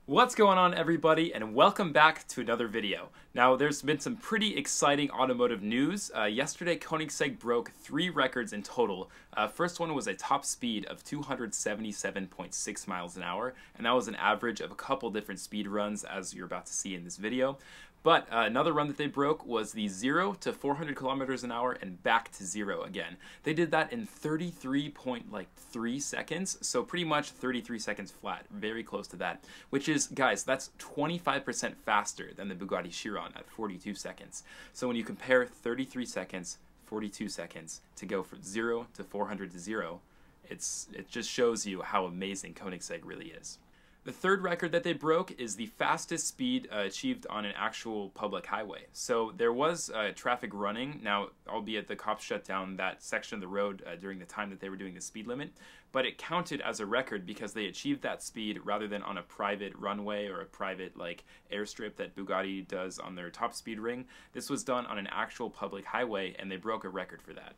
What's going on, everybody, and welcome back to another video. Now, there's been some pretty exciting automotive news. Yesterday, Koenigsegg broke 3 records in total. First one was a top speed of 277.6 miles an hour, and that was an average of a couple different speed runs, as you're about to see in this video. But another run that they broke was the 0 to 400 kilometers an hour and back to 0 again. They did that in 33.3 seconds, so pretty much 33 seconds flat, very close to that. Which is, guys, that's 25% faster than the Bugatti Chiron at 42 seconds. So when you compare 33 seconds, 42 seconds to go from 0 to 400 to 0, it just shows you how amazing Koenigsegg really is. The third record that they broke is the fastest speed achieved on an actual public highway. So there was traffic running, now albeit the cops shut down that section of the road during the time that they were doing the speed limit, but it counted as a record because they achieved that speed rather than on a private runway or a private airstrip that Bugatti does on their top speed ring. This was done on an actual public highway and they broke a record for that.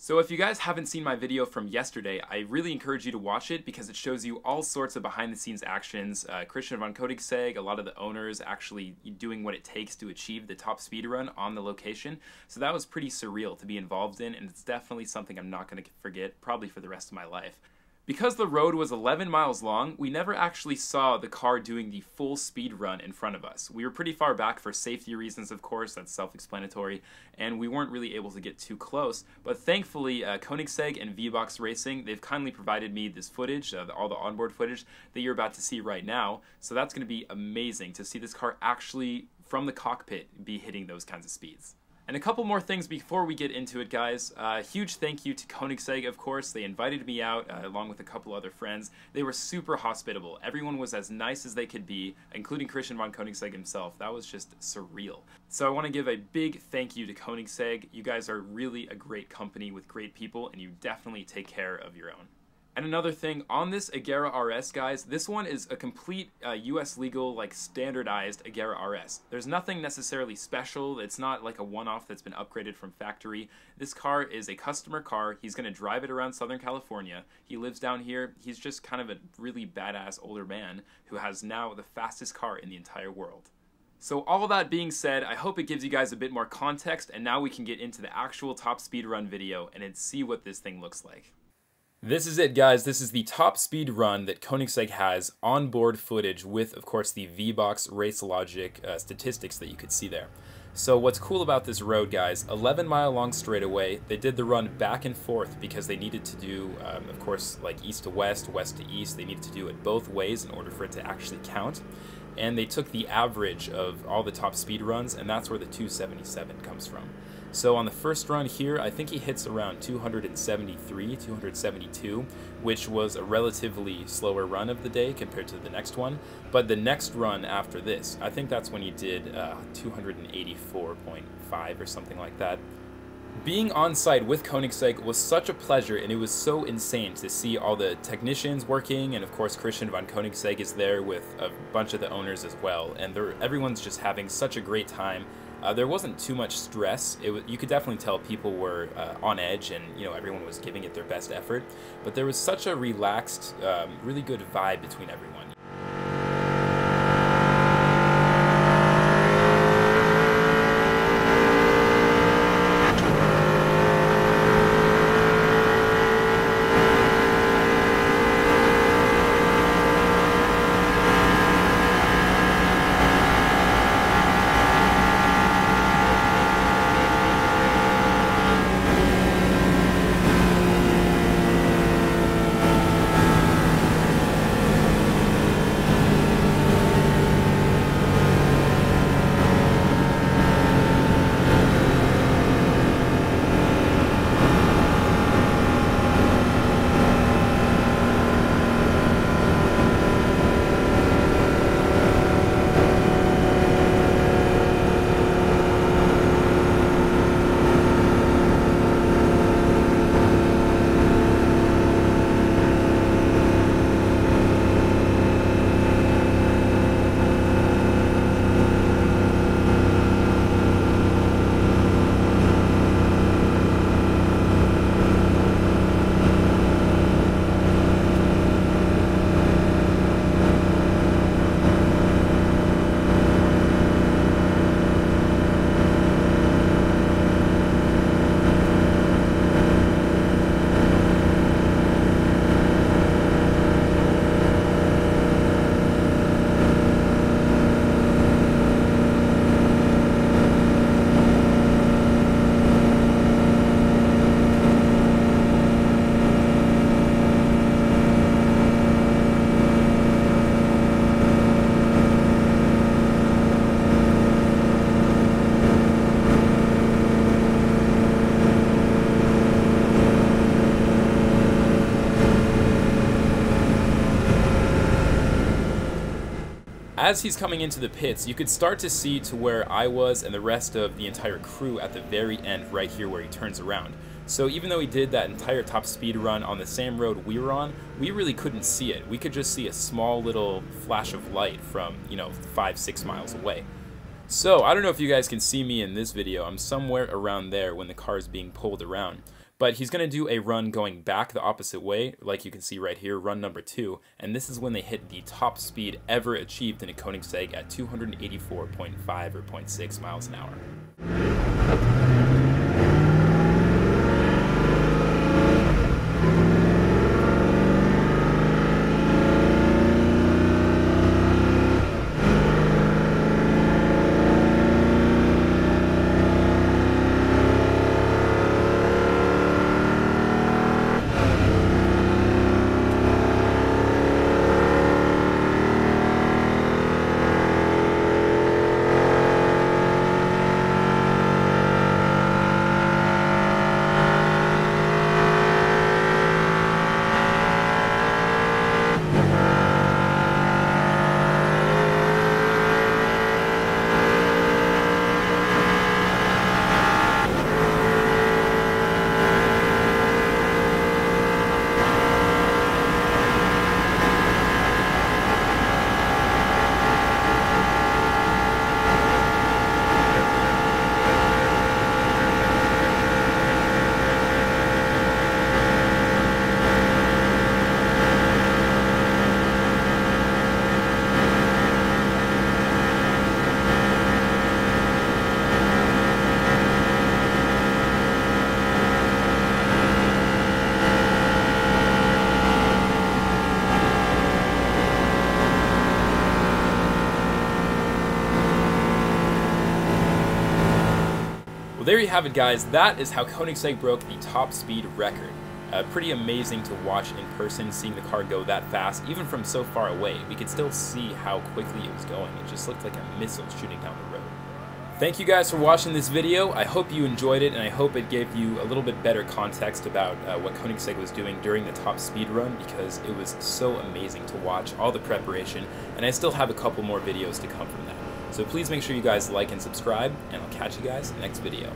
So if you guys haven't seen my video from yesterday, I really encourage you to watch it because it shows you all sorts of behind-the-scenes actions. Christian von Koenigsegg, a lot of the owners actually doing what it takes to achieve the top speed run on the location. So that was pretty surreal to be involved in, and it's definitely something I'm not going to forget, probably for the rest of my life. Because the road was 11 miles long, we never actually saw the car doing the full speed run in front of us. We were pretty far back for safety reasons, of course, that's self-explanatory, and we weren't really able to get too close. But thankfully, Koenigsegg and V-Box Racing, they've kindly provided me this footage, all the onboard footage that you're about to see right now. So that's going to be amazing to see this car actually, from the cockpit, be hitting those kinds of speeds. And a couple more things before we get into it, guys. Huge thank you to Koenigsegg, of course. They invited me out along with a couple other friends. They were super hospitable. Everyone was as nice as they could be, including Christian von Koenigsegg himself. That was just surreal. So I want to give a big thank you to Koenigsegg. You guys are really a great company with great people, and you definitely take care of your own. And another thing, on this Agera RS, guys, this one is a complete US legal, standardized Agera RS. There's nothing necessarily special. It's not like a one-off that's been upgraded from factory. This car is a customer car. He's going to drive it around Southern California. He lives down here. He's just kind of a really badass older man who has now the fastest car in the entire world. So all that being said, I hope it gives you guys a bit more context, and now we can get into the actual top speed run video and see what this thing looks like. This is it, guys. This is the top speed run that Koenigsegg has onboard footage with, of course, the V-Box Race Logic statistics that you could see there. So what's cool about this road, guys, 11-mile long straightaway. They did the run back and forth because they needed to do, of course, east to west, west to east. They needed to do it both ways in order for it to actually count. And they took the average of all the top speed runs, and that's where the 277 comes from. So on the first run here, I think he hits around 273, 272, which was a relatively slower run of the day compared to the next one. But the next run after this, I think that's when he did 284.5 or something like that. Being on site with Koenigsegg was such a pleasure, and it was so insane to see all the technicians working, and of course Christian von Koenigsegg is there with a bunch of the owners as well, and everyone's just having such a great time. There wasn't too much stress. You could definitely tell people were on edge, and everyone was giving it their best effort, but there was such a relaxed, really good vibe between everyone. As he's coming into the pits, you could start to see to where I was and the rest of the entire crew at the very end right here where he turns around. So even though he did that entire top speed run on the same road we were on, we really couldn't see it. We could just see a small little flash of light from, 5-6 miles away. So I don't know if you guys can see me in this video. I'm somewhere around there when the car is being pulled around. But he's going to do a run going back the opposite way, like you can see right here, run number 2, and this is when they hit the top speed ever achieved in a Koenigsegg at 284.5 or 0.6 miles an hour. Well, there you have it, guys. That is how Koenigsegg broke the top speed record. Pretty amazing to watch in person, seeing the car go that fast. Even from so far away, we could still see how quickly it was going. It just looked like a missile shooting down the road. Thank you guys for watching this video. I hope you enjoyed it, and I hope it gave you a little bit better context about what Koenigsegg was doing during the top speed run, because it was so amazing to watch all the preparation, and I still have a couple more videos to come from that. So please make sure you guys like and subscribe, and I'll catch you guys in the next video.